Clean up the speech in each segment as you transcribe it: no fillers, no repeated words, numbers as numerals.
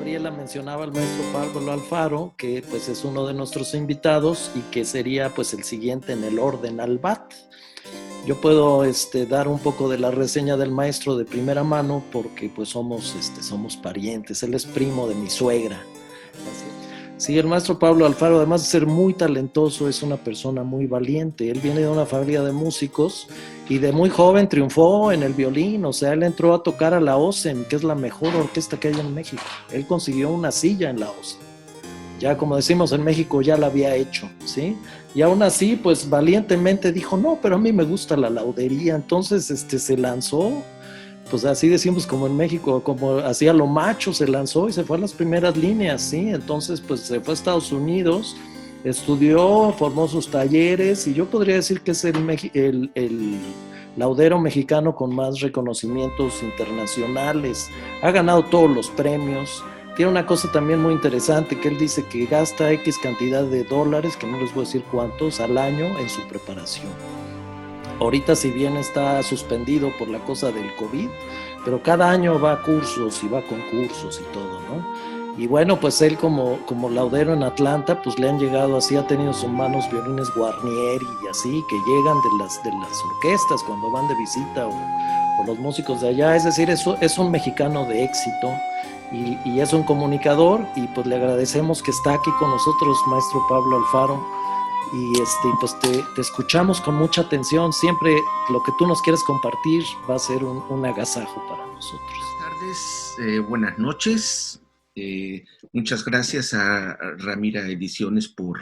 Gabriela mencionaba al maestro Pablo Alfaro, que pues es uno de nuestros invitados y que sería pues el siguiente en el orden al BAT. Yo puedo dar un poco de la reseña del maestro de primera mano porque pues somos parientes, él es primo de mi suegra. Sí, el maestro Pablo Alfaro, además de ser muy talentoso, es una persona muy valiente. Él viene de una familia de músicos y de muy joven triunfó en el violín. O sea, él entró a tocar a la OSEM, que es la mejor orquesta que hay en México. Él consiguió una silla en la OSEM. Ya como decimos en México, ya la había hecho, ¿sí? Y aún así, pues valientemente dijo, no, pero a mí me gusta la laudería. Entonces, se lanzó, pues así decimos como en México, como hacía lo macho, se lanzó y se fue a las primeras líneas, ¿sí? Entonces, pues se fue a Estados Unidos, estudió, formó sus talleres y yo podría decir que es el laudero mexicano con más reconocimientos internacionales. Ha ganado todos los premios. Tiene una cosa también muy interesante, que él dice que gasta X cantidad de dólares, que no les voy a decir cuántos, al año en su preparación. Ahorita si bien está suspendido por la cosa del COVID, pero cada año va a cursos y va a concursos y todo, ¿no? Y bueno, pues él como laudero en Atlanta, pues le han llegado así, ha tenido en sus manos violines Guarnieri y así, que llegan de las orquestas cuando van de visita o los músicos de allá. Es decir, eso es un mexicano de éxito y es un comunicador y pues le agradecemos que está aquí con nosotros, maestro Pablo Alfaro. Y pues te escuchamos con mucha atención. Siempre lo que tú nos quieres compartir va a ser un agasajo para nosotros. Buenas tardes, buenas noches. Muchas gracias a Ramira Ediciones por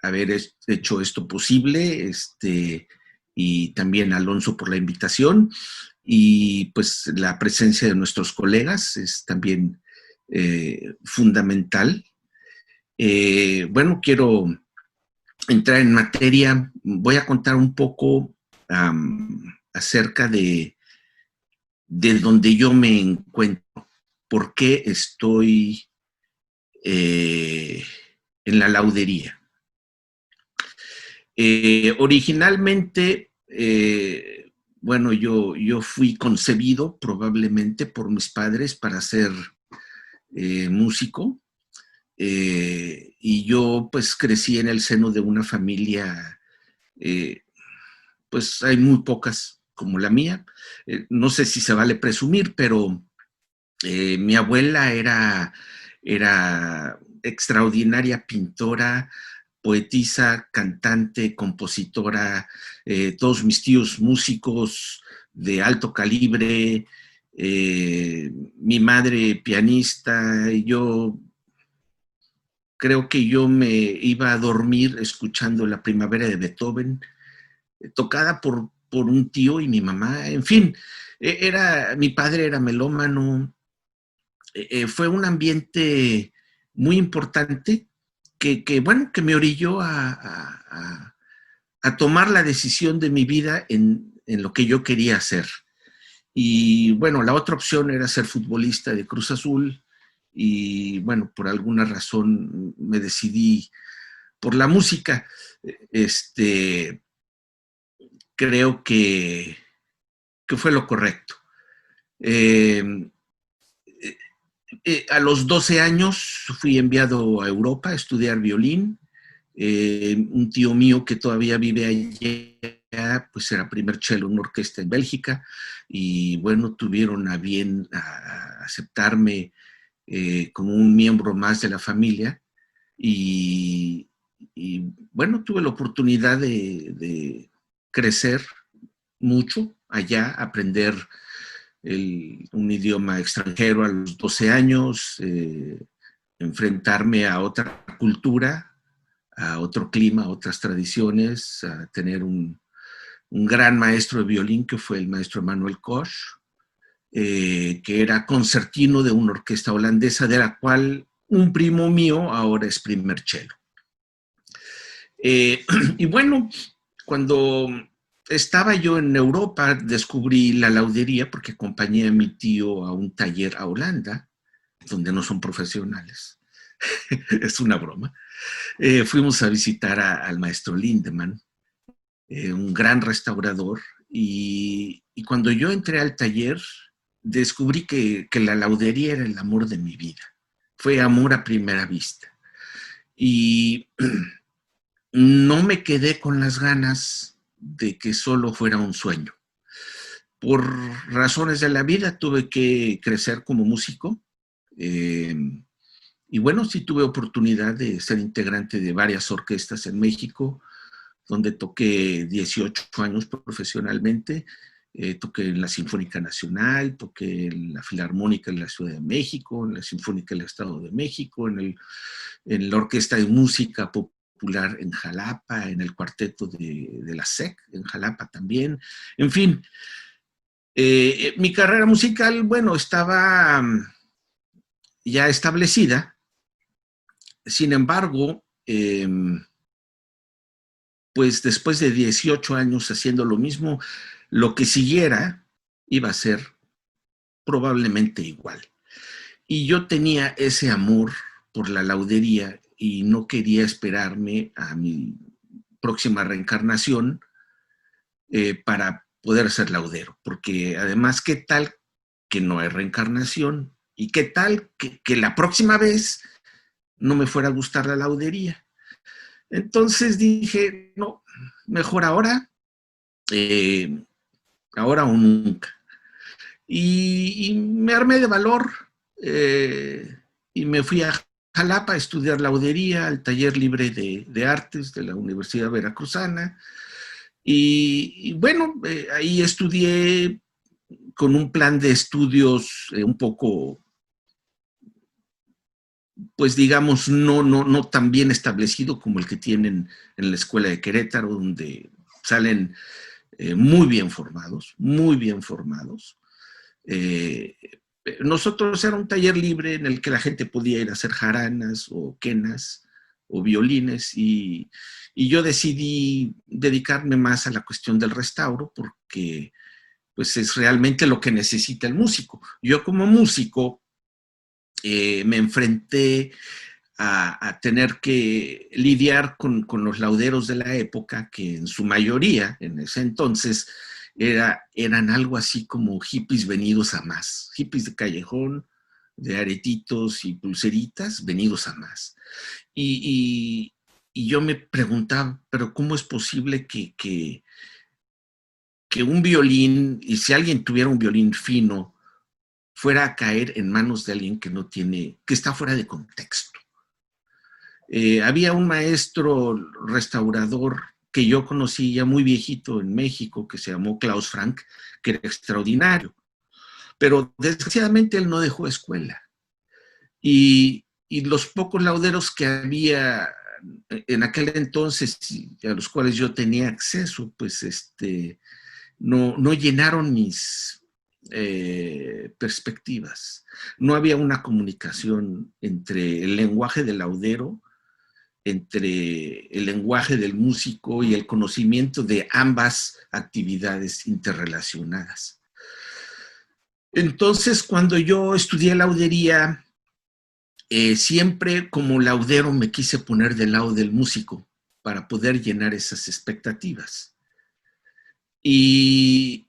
haber hecho esto posible, y también a Alonso por la invitación. Y pues la presencia de nuestros colegas es también fundamental. Bueno, quiero entrar en materia. Voy a contar un poco acerca de donde yo me encuentro, por qué estoy en la laudería. Originalmente, bueno, yo fui concebido probablemente por mis padres para ser músico, y yo pues crecí en el seno de una familia, pues hay muy pocas como la mía. No sé si se vale presumir, pero mi abuela era extraordinaria pintora, poetisa, cantante, compositora, todos mis tíos músicos de alto calibre, mi madre pianista. Y yo creo que yo me iba a dormir escuchando La Primavera de Beethoven, tocada por un tío y mi mamá. En fin, mi padre era melómano. Fue un ambiente muy importante bueno, que me orilló a tomar la decisión de mi vida en lo que yo quería hacer. Y bueno, la otra opción era ser futbolista de Cruz Azul, y bueno, por alguna razón me decidí por la música. Creo que fue lo correcto. A los 12 años fui enviado a Europa a estudiar violín. Un tío mío que todavía vive allá, pues era primer cello en una orquesta en Bélgica, y bueno, tuvieron a bien a aceptarme como un miembro más de la familia. Y bueno, tuve la oportunidad de crecer mucho allá, aprender un idioma extranjero a los 12 años, enfrentarme a otra cultura, a otro clima, a otras tradiciones, a tener un gran maestro de violín que fue el maestro Emanuel Koch, que era concertino de una orquesta holandesa, de la cual un primo mío ahora es primer cello. Y bueno, cuando estaba yo en Europa, descubrí la laudería porque acompañé a mi tío a un taller a Holanda, donde no son profesionales. Es una broma. Fuimos a visitar al maestro Lindemann, un gran restaurador, y cuando yo entré al taller, descubrí que la laudería era el amor de mi vida. Fue amor a primera vista. Y no me quedé con las ganas de que solo fuera un sueño. Por razones de la vida tuve que crecer como músico. Y bueno, sí tuve oportunidad de ser integrante de varias orquestas en México, donde toqué 18 años profesionalmente. Toqué en la Sinfónica Nacional, toqué en la Filarmónica de la Ciudad de México, en la Sinfónica del Estado de México, en la Orquesta de Música Popular en Jalapa, en el cuarteto de la SEC en Jalapa también. En fin, mi carrera musical, bueno, estaba ya establecida. Sin embargo, pues después de 18 años haciendo lo mismo, lo que siguiera iba a ser probablemente igual. Y yo tenía ese amor por la laudería y no quería esperarme a mi próxima reencarnación para poder ser laudero, porque además, ¿qué tal que no hay reencarnación? ¿Y qué tal que la próxima vez no me fuera a gustar la laudería? Entonces dije, no, mejor ahora o nunca. Y me armé de valor y me fui a Jalapa a estudiar laudería al taller libre de artes de la Universidad Veracruzana. Y bueno, ahí estudié con un plan de estudios un poco, pues digamos, no tan bien establecido como el que tienen en la Escuela de Querétaro, donde salen muy bien formados, muy bien formados. Nosotros era un taller libre en el que la gente podía ir a hacer jaranas o quenas o violines y yo decidí dedicarme más a la cuestión del restauro porque pues es realmente lo que necesita el músico. Yo como músico me enfrenté a tener que lidiar con los lauderos de la época, que en su mayoría, en ese entonces, eran algo así como hippies venidos a más, hippies de callejón, de aretitos y pulseritas, venidos a más. Y yo me preguntaba, pero ¿cómo es posible que un violín, y si alguien tuviera un violín fino, fuera a caer en manos de alguien que está fuera de contexto? Había un maestro restaurador que yo conocí ya muy viejito en México, que se llamó Klaus Frank, que era extraordinario, pero desgraciadamente él no dejó escuela. Y los pocos lauderos que había en aquel entonces, a los cuales yo tenía acceso, pues no llenaron mis perspectivas. No había una comunicación entre el lenguaje del laudero, entre el lenguaje del músico y el conocimiento de ambas actividades interrelacionadas. Entonces, cuando yo estudié laudería, siempre como laudero me quise poner del lado del músico para poder llenar esas expectativas. Y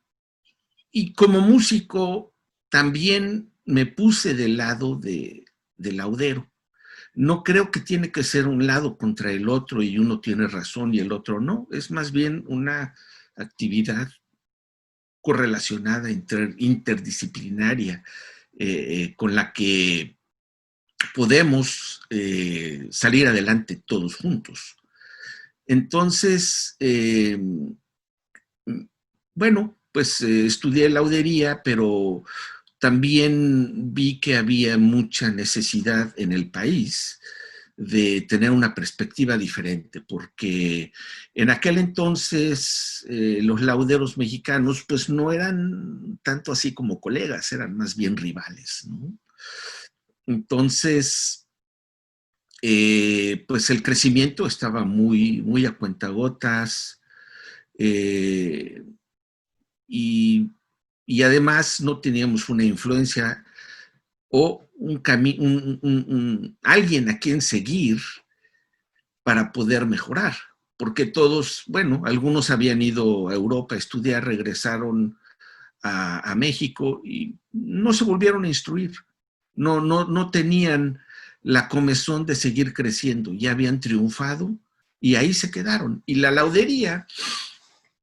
como músico también me puse del lado del laudero. No creo que tiene que ser un lado contra el otro y uno tiene razón y el otro no. Es más bien una actividad correlacionada, interdisciplinaria, con la que podemos salir adelante todos juntos. Entonces, bueno, pues estudié laudería, pero también vi que había mucha necesidad en el país de tener una perspectiva diferente, porque en aquel entonces los lauderos mexicanos pues no eran tanto así como colegas, eran más bien rivales, ¿no? Entonces, pues el crecimiento estaba muy a cuentagotas, y, y además no teníamos una influencia o alguien a quien seguir para poder mejorar, porque todos, bueno, algunos habían ido a Europa a estudiar, regresaron a México y no se volvieron a instruir. No tenían la comezón de seguir creciendo, ya habían triunfado y ahí se quedaron. Y la laudería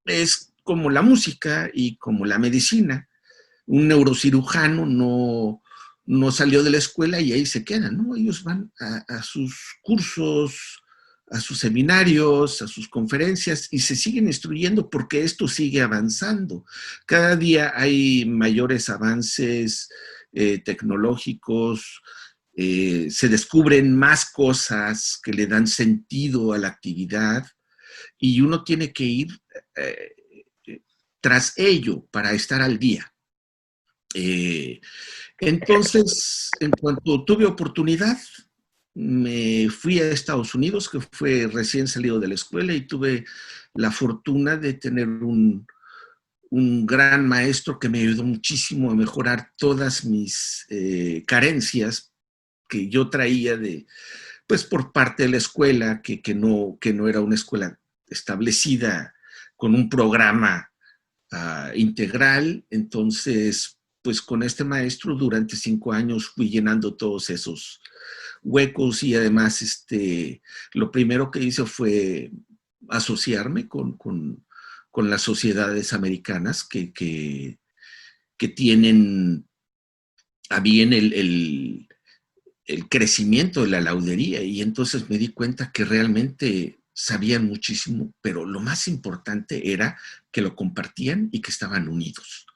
es como la música y como la medicina. Un neurocirujano no salió de la escuela y ahí se quedan, ¿no? Ellos van a sus cursos, a sus seminarios, a sus conferencias y se siguen instruyendo porque esto sigue avanzando. Cada día hay mayores avances tecnológicos, se descubren más cosas que le dan sentido a la actividad y uno tiene que ir eh, tras ello para estar al día. Entonces, en cuanto tuve oportunidad, me fui a Estados Unidos, que fue recién salido de la escuela, y tuve la fortuna de tener un gran maestro que me ayudó muchísimo a mejorar todas mis carencias que yo traía pues por parte de la escuela, que no era una escuela establecida con un programa integral. Entonces, pues con este maestro durante 5 años fui llenando todos esos huecos y además lo primero que hice fue asociarme con las sociedades americanas que tienen a bien el crecimiento de la laudería y entonces me di cuenta que realmente sabían muchísimo, pero lo más importante era que lo compartían y que estaban unidos.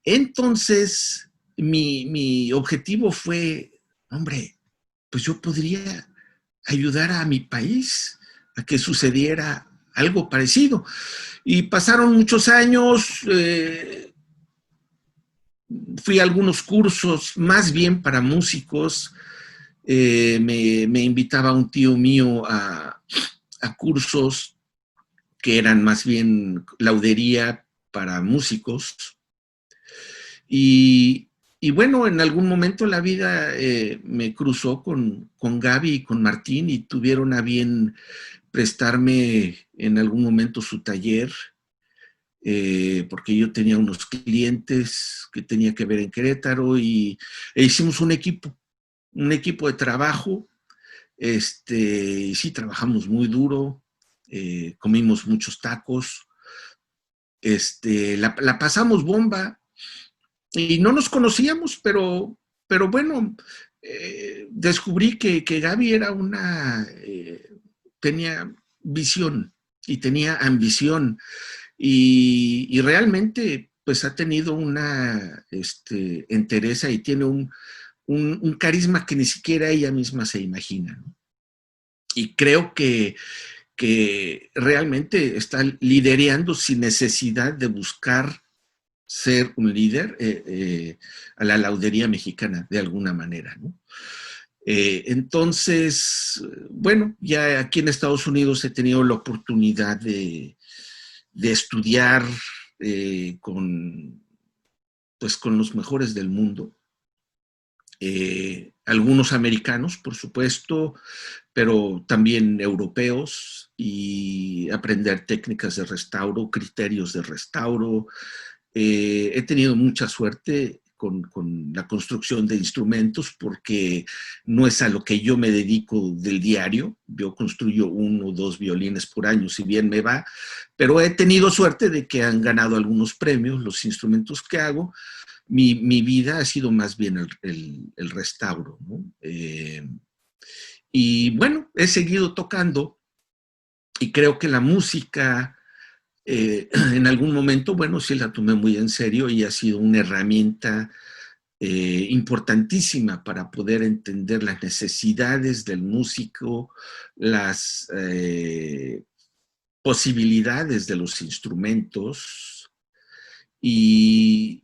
Entonces, mi objetivo fue, hombre, pues yo podría ayudar a mi país a que sucediera algo parecido. Y pasaron muchos años, fui a algunos cursos, más bien para músicos. Me invitaba un tío mío a cursos que eran más bien laudería para músicos. Y bueno, en algún momento la vida me cruzó con Gaby y con Martín y tuvieron a bien prestarme en algún momento su taller, porque yo tenía unos clientes que tenía que ver en Querétaro e hicimos un equipo de trabajo. Y sí, trabajamos muy duro, comimos muchos tacos, la pasamos bomba y no nos conocíamos, pero bueno, descubrí que Gaby era tenía visión y tenía ambición y realmente pues ha tenido una entereza y tiene un carisma que ni siquiera ella misma se imagina, ¿no? Y creo que realmente está liderando sin necesidad de buscar ser un líder a la laudería mexicana de alguna manera, ¿no? Entonces, bueno, ya aquí en Estados Unidos he tenido la oportunidad de estudiar pues, con los mejores del mundo. Algunos americanos, por supuesto, pero también europeos, y aprender técnicas de restauro, criterios de restauro. He tenido mucha suerte con la construcción de instrumentos porque no es a lo que yo me dedico del diario. Yo construyo 1 o 2 violines por año, si bien me va, pero he tenido suerte de que han ganado algunos premios los instrumentos que hago. Mi vida ha sido más bien el restauro, ¿no? Y bueno, he seguido tocando y creo que la música en algún momento, bueno, sí la tomé muy en serio y ha sido una herramienta importantísima para poder entender las necesidades del músico, las posibilidades de los instrumentos y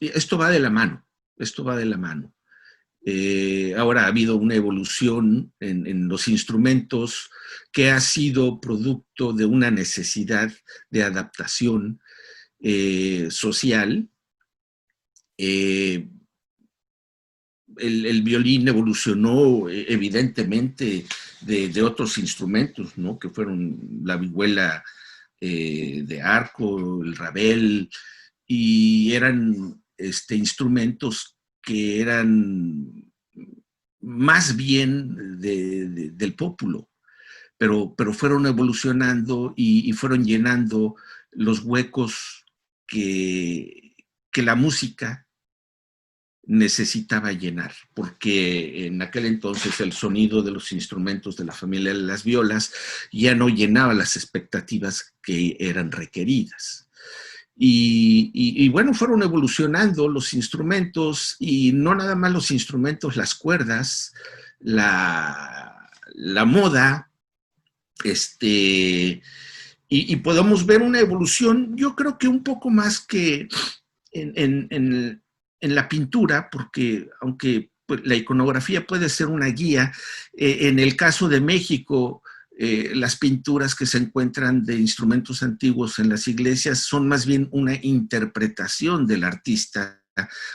esto va de la mano, esto va de la mano. Ahora ha habido una evolución en los instrumentos que ha sido producto de una necesidad de adaptación social. El violín evolucionó evidentemente de otros instrumentos, ¿no? Que fueron la vihuela de arco, el rabel, y eran instrumentos que eran más bien del pópulo, pero fueron evolucionando y fueron llenando los huecos que la música necesitaba llenar, porque en aquel entonces el sonido de los instrumentos de la familia de las violas ya no llenaba las expectativas que eran requeridas. Y bueno, fueron evolucionando los instrumentos, y no nada más los instrumentos, las cuerdas, la moda, y podemos ver una evolución, yo creo que un poco más que en la pintura, porque aunque pues, la iconografía puede ser una guía, en el caso de México, las pinturas que se encuentran de instrumentos antiguos en las iglesias son más bien una interpretación del artista,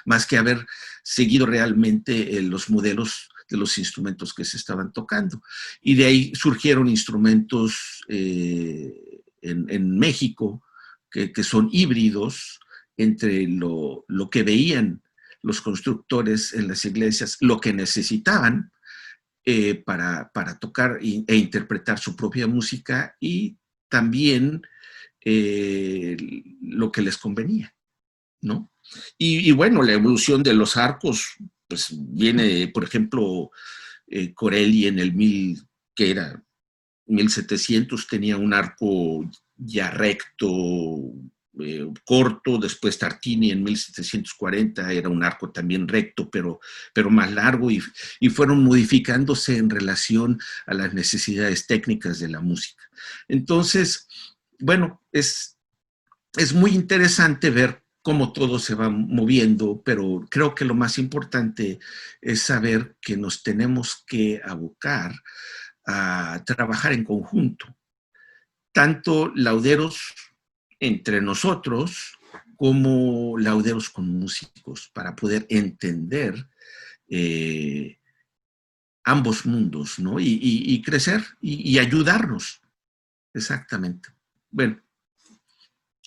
más que haber seguido realmente los modelos de los instrumentos que se estaban tocando. Y de ahí surgieron instrumentos en México que son híbridos entre lo que veían los constructores en las iglesias, lo que necesitaban para tocar e interpretar su propia música, y también lo que les convenía, ¿no? Y bueno, la evolución de los arcos, pues viene, por ejemplo, Corelli en el que era 1700, tenía un arco ya recto, corto. Después Tartini en 1740 era un arco también recto, pero más largo, y fueron modificándose en relación a las necesidades técnicas de la música. Entonces, bueno, es muy interesante ver cómo todo se va moviendo, pero creo que lo más importante es saber que nos tenemos que abocar a trabajar en conjunto, tanto lauderos entre nosotros como lauderos con músicos, para poder entender ambos mundos, ¿no? Y crecer y ayudarnos. Exactamente. Bueno,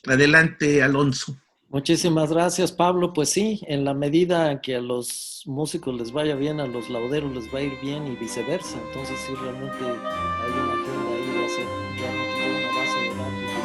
adelante, Alonso. Muchísimas gracias, Pablo. Pues sí, en la medida que a los músicos les vaya bien, a los lauderos les va a ir bien y viceversa. Entonces sí, realmente hay una agenda ahí de hacer realmente toda una base de datos